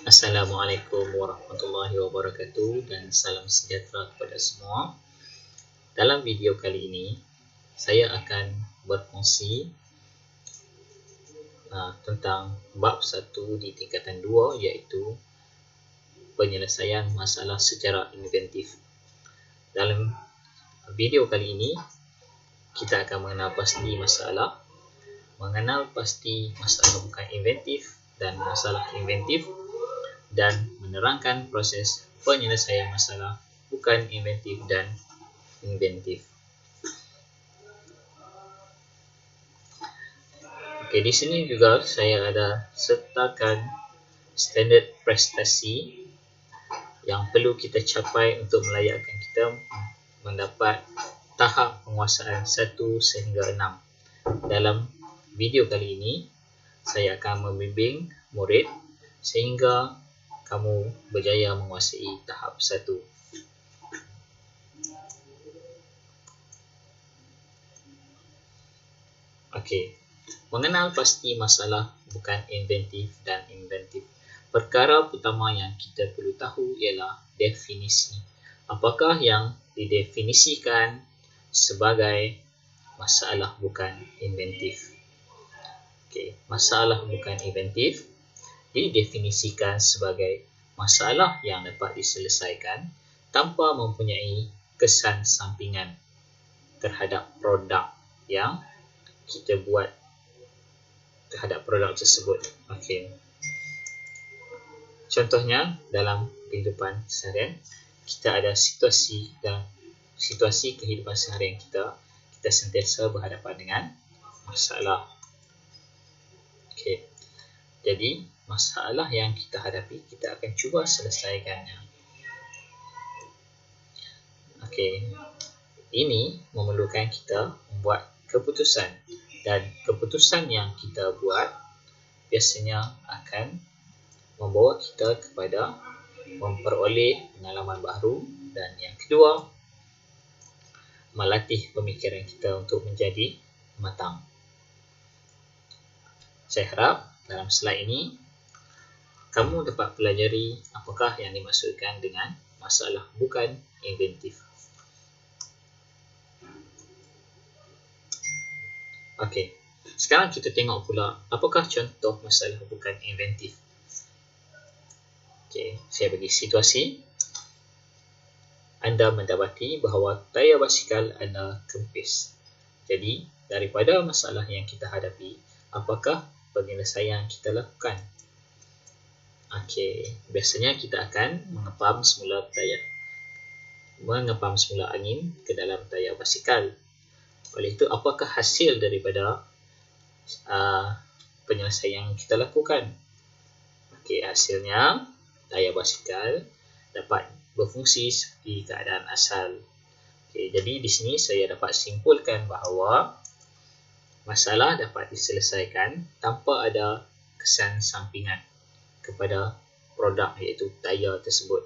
Assalamualaikum warahmatullahi wabarakatuh dan salam sejahtera kepada semua. Dalam video kali ini, saya akan berkongsi tentang bab 1 di tingkatan 2 iaitu penyelesaian masalah secara inventif. Dalam video kali ini, kita akan mengenal pasti masalah, mengenal pasti masalah bukan inventif dan masalah inventif, dan menerangkan proses penyelesaian masalah bukan inventif dan inventif. Okey, di sini juga saya ada sertakan standard prestasi yang perlu kita capai untuk melayakkan kita mendapat tahap penguasaan 1 sehingga 6. Dalam video kali ini, saya akan membimbing murid sehingga kamu berjaya menguasai tahap 1. Okey, mengenal pasti masalah bukan inventif dan inventif. Perkara pertama yang kita perlu tahu ialah definisi. Apakah yang didefinisikan sebagai masalah bukan inventif? Okey, masalah bukan inventif didefinisikan sebagai masalah yang dapat diselesaikan tanpa mempunyai kesan sampingan terhadap produk yang kita buat terhadap produk tersebut. Okey. Contohnya dalam kehidupan seharian, kita ada situasi kehidupan seharian kita sentiasa berhadapan dengan masalah. Okey. Jadi, masalah yang kita hadapi, kita akan cuba selesaikannya. Okey. Ini memerlukan kita membuat keputusan, dan keputusan yang kita buat biasanya akan membawa kita kepada memperoleh pengalaman baru, dan yang kedua, melatih pemikiran kita untuk menjadi matang. Saya harap dalam slide ini kamu dapat pelajari apakah yang dimaksudkan dengan masalah bukan inventif. Okey, sekarang kita tengok pula apakah contoh masalah bukan inventif. Okey, saya bagi situasi. Anda mendapati bahawa tayar basikal anda kempis. Jadi, daripada masalah yang kita hadapi, apakah penyelesaian kita lakukan? Okey, biasanya kita akan mengepam semula angin ke dalam tayar basikal. Oleh itu, apakah hasil daripada penyelesaian yang kita lakukan? Okey, hasilnya tayar basikal dapat berfungsi seperti keadaan asal. Okey, jadi di sini saya dapat simpulkan bahawa masalah dapat diselesaikan tanpa ada kesan sampingan kepada produk iaitu tayar tersebut.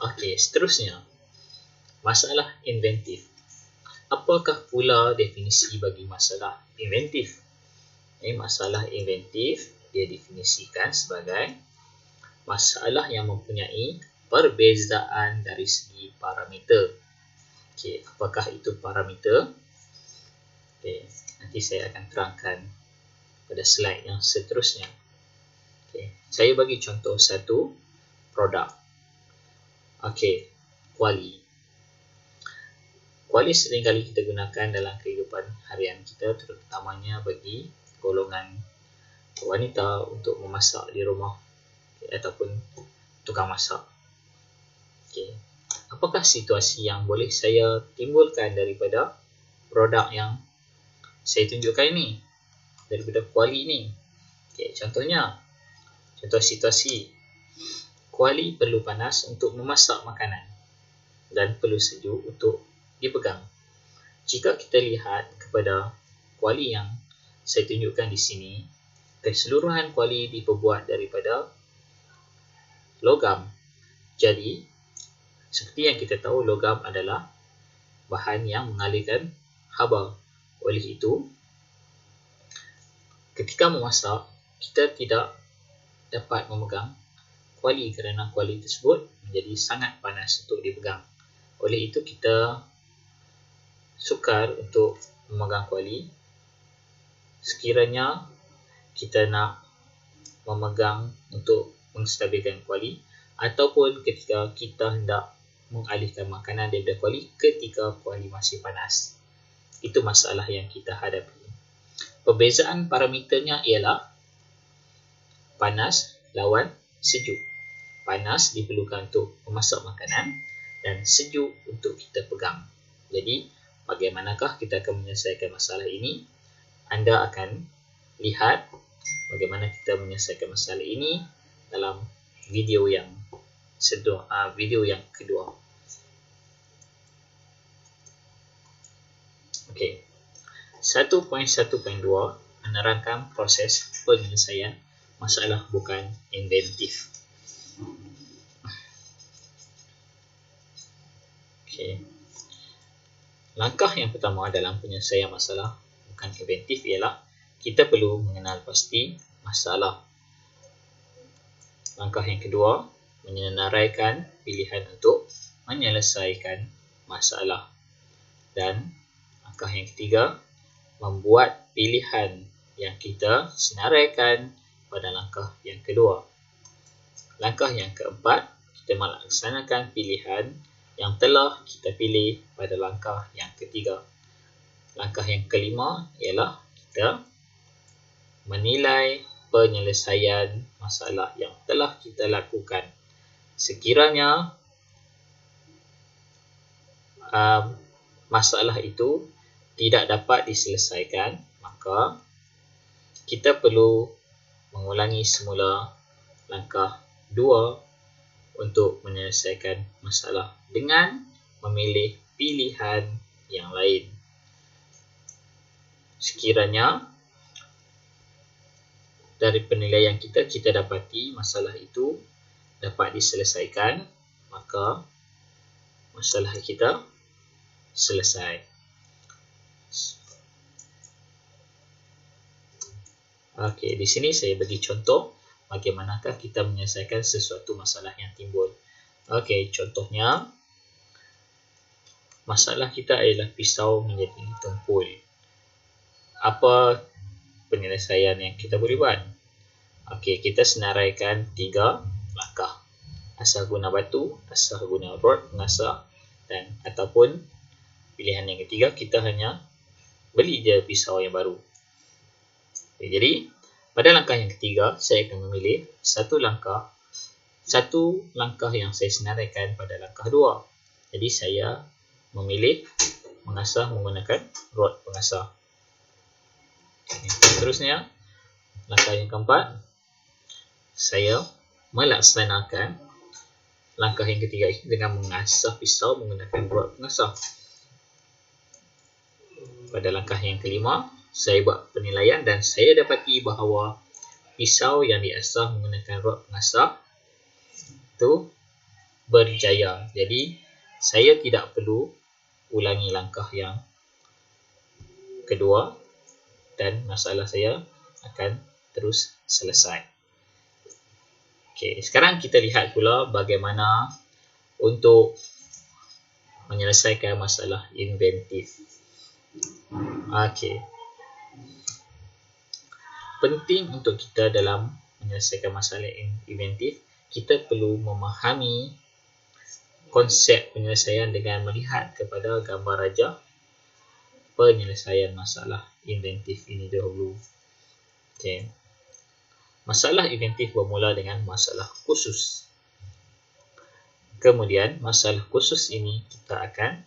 Okey, seterusnya, masalah inventif. Apakah pula definisi bagi masalah inventif? Masalah inventif dia definisikan sebagai masalah yang mempunyai perbezaan dari segi parameter. Okey, apakah itu parameter? Okey, nanti saya akan terangkan pada slide yang seterusnya. Okey, saya bagi contoh satu produk. Okey, kuali. Kuali seringkali kita gunakan dalam kehidupan harian kita, terutamanya bagi golongan wanita untuk memasak di rumah, ataupun tukang masak. Okey, apakah situasi yang boleh saya timbulkan daripada produk yang saya tunjukkan ini, daripada kuali ini? Okey, contoh situasi, kuali perlu panas untuk memasak makanan dan perlu sejuk untuk dipegang. Jika kita lihat kepada kuali yang saya tunjukkan di sini, keseluruhan kuali diperbuat daripada logam. Jadi, seperti yang kita tahu, logam adalah bahan yang mengalirkan haba. Oleh itu, ketika memasak, kita tidak dapat memegang kuali kerana kuali tersebut menjadi sangat panas untuk dipegang. Oleh itu kita sukar untuk memegang kuali sekiranya kita nak memegang untuk menstabilkan kuali, ataupun ketika kita hendak mengalihkan makanan daripada kuali ketika kuali masih panas. Itu masalah yang kita hadapi. Perbezaan parameternya ialah panas lawan sejuk. Panas diperlukan untuk memasak makanan dan sejuk untuk kita pegang. Jadi, bagaimanakah kita akan menyelesaikan masalah ini? Anda akan lihat bagaimana kita menyelesaikan masalah ini dalam video yang kedua. Okey. 1.1.2 menerangkan proses penyelesaian masalah bukan inventif. Okey. Langkah yang pertama dalam penyelesaian masalah bukan inventif ialah kita perlu mengenal pasti masalah. Langkah yang kedua, menyenaraikan pilihan untuk menyelesaikan masalah. Dan langkah yang ketiga, membuat pilihan yang kita senaraikan pada langkah yang kedua. Langkah yang keempat, kita melaksanakan pilihan yang telah kita pilih pada langkah yang ketiga. Langkah yang kelima ialah kita menilai penyelesaian masalah yang telah kita lakukan. Sekiranya masalah itu tidak dapat diselesaikan, maka kita perlu mengulangi semula langkah 2 untuk menyelesaikan masalah dengan memilih pilihan yang lain. Sekiranya dari penilaian kita dapati masalah itu dapat diselesaikan, maka masalah kita selesai. Okey, di sini saya bagi contoh bagaimanakah kita menyelesaikan sesuatu masalah yang timbul. Okey, contohnya masalah kita ialah pisau menjadi tumpul. Apa penyelesaian yang kita boleh buat? Okey, kita senaraikan 3 langkah. Asal guna batu, asal guna rod pengasah, dan ataupun pilihan yang ketiga, kita hanya beli je pisau yang baru. Okay, jadi pada langkah yang ketiga, saya akan memilih satu langkah yang saya senaraikan pada langkah 2. Jadi saya memilih mengasah menggunakan rod pengasah. Seterusnya, langkah yang keempat, saya melaksanakan langkah yang ketiga ini dengan mengasah pisau menggunakan rod pengasah. Pada langkah yang kelima, saya buat penilaian dan saya dapati bahawa pisau yang diasah menggunakan rod pengasah itu berjaya. Jadi, saya tidak perlu ulangi langkah yang kedua dan masalah saya akan terus selesai. Okey, sekarang kita lihat pula bagaimana untuk menyelesaikan masalah inventif. Okey. Penting untuk kita dalam menyelesaikan masalah inventif, kita perlu memahami konsep penyelesaian dengan melihat kepada gambar rajah penyelesaian masalah inventif ini dahulu. Okey. Masalah inventif bermula dengan masalah khusus. Kemudian, masalah khusus ini kita akan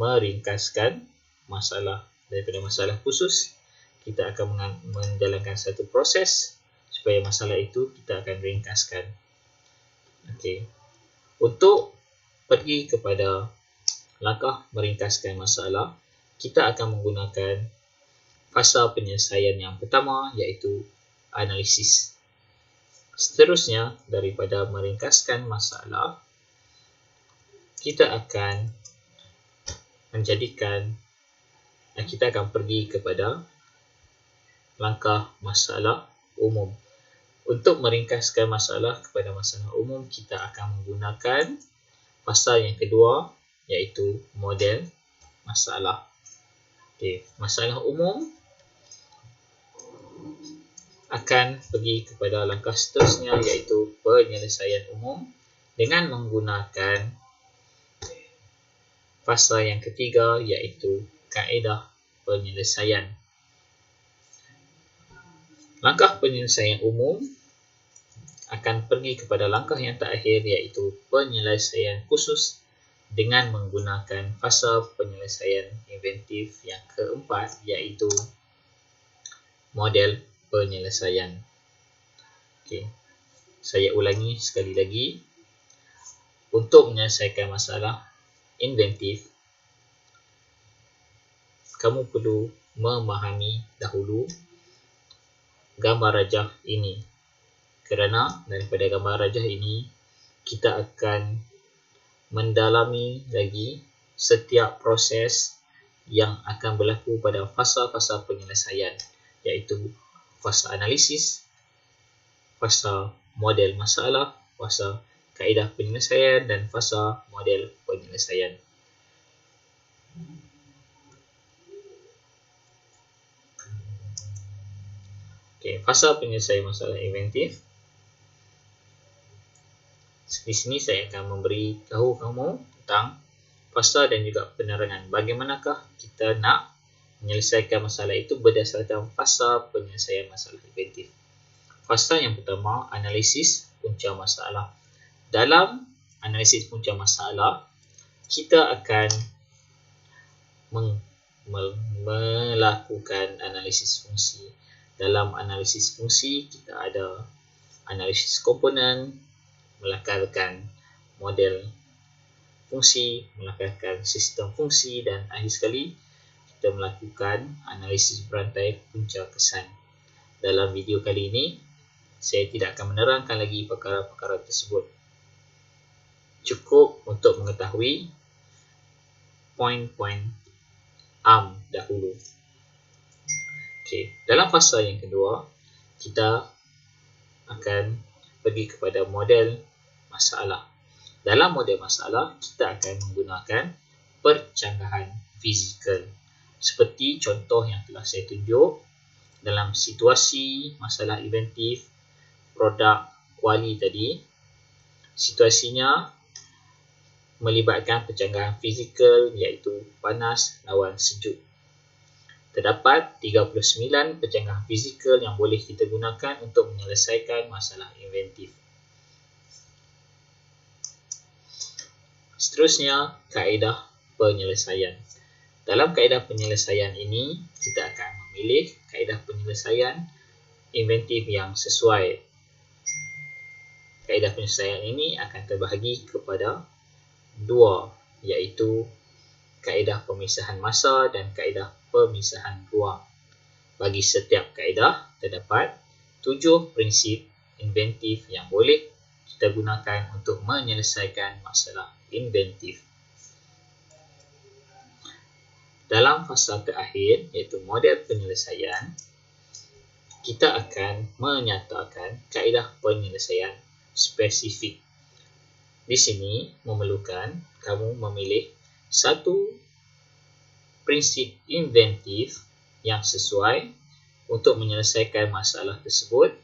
meringkaskan masalah. Daripada masalah khusus, kita akan menjalankan satu proses supaya masalah itu kita akan ringkaskan. Okey. Untuk pergi kepada langkah meringkaskan masalah, kita akan menggunakan fasa penyelesaian yang pertama, iaitu analisis. Seterusnya, daripada meringkaskan masalah, kita akan pergi kepada langkah masalah umum. Untuk meringkaskan masalah kepada masalah umum, kita akan menggunakan fasa yang kedua, iaitu model masalah. Okey, masalah umum akan pergi kepada langkah seterusnya, iaitu penyelesaian umum dengan menggunakan fasa yang ketiga, iaitu kaedah penyelesaian. Langkah penyelesaian umum akan pergi kepada langkah yang terakhir, iaitu penyelesaian khusus dengan menggunakan fasa penyelesaian inventif yang keempat, iaitu model penyelesaian. Okey, saya ulangi sekali lagi. Untuk menyelesaikan masalah inventif, kamu perlu memahami dahulu gambar rajah ini. Kerana daripada gambar rajah ini, kita akan mendalami lagi setiap proses yang akan berlaku pada fasa-fasa penyelesaian, iaitu fasa analisis, fasa model masalah, fasa kaedah penyelesaian dan fasa model penyelesaian. Okey, fasa penyelesaian masalah inventif. Di sini saya akan memberi tahu kamu tentang fasa dan juga penerangan. Bagaimanakah kita nak menyelesaikan masalah itu berdasarkan fasa penyelesaian masalah inventif. Fasa yang pertama, analisis punca masalah. Dalam analisis punca masalah, kita akan melakukan analisis fungsi. Dalam analisis fungsi, kita ada analisis komponen, melakarkan model fungsi, melakarkan sistem fungsi, dan akhir sekali kita melakukan analisis berantai punca kesan. Dalam video kali ini, saya tidak akan menerangkan lagi perkara-perkara tersebut. Cukup untuk mengetahui poin-poin dahulu. Okey, dalam fasa yang kedua, kita akan pergi kepada model masalah. Dalam model masalah, kita akan menggunakan percanggahan fizikal. Seperti contoh yang telah saya tunjuk dalam situasi masalah inventif produk kuali tadi. Situasinya melibatkan percanggahan fizikal, iaitu panas lawan sejuk. Terdapat 39 percanggahan fizikal yang boleh kita gunakan untuk menyelesaikan masalah inventif. Seterusnya, kaedah penyelesaian. Dalam kaedah penyelesaian ini, kita akan memilih kaedah penyelesaian inventif yang sesuai. Kaedah penyelesaian ini akan terbahagi kepada dua, iaitu kaedah pemisahan masa dan kaedah pemisahan ruang. Bagi setiap kaedah, terdapat 7 prinsip inventif yang boleh kita gunakan untuk menyelesaikan masalah inventif. Dalam fasa terakhir, iaitu model penyelesaian, kita akan menyatakan kaedah penyelesaian spesifik. Di sini memerlukan kamu memilih satu prinsip inventif yang sesuai untuk menyelesaikan masalah tersebut,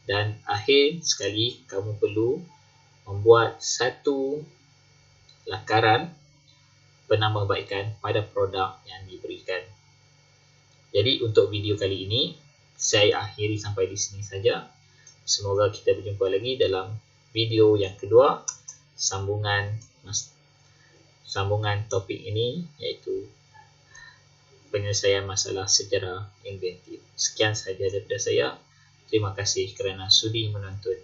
dan akhir sekali kamu perlu membuat satu lakaran penambahbaikan pada produk yang diberikan. Jadi untuk video kali ini saya akhiri sampai di sini saja. Semoga kita berjumpa lagi dalam video yang kedua, sambungan topik ini, iaitu penyelesaian masalah secara inventif. Sekian sahaja daripada saya. Terima kasih kerana sudi menonton.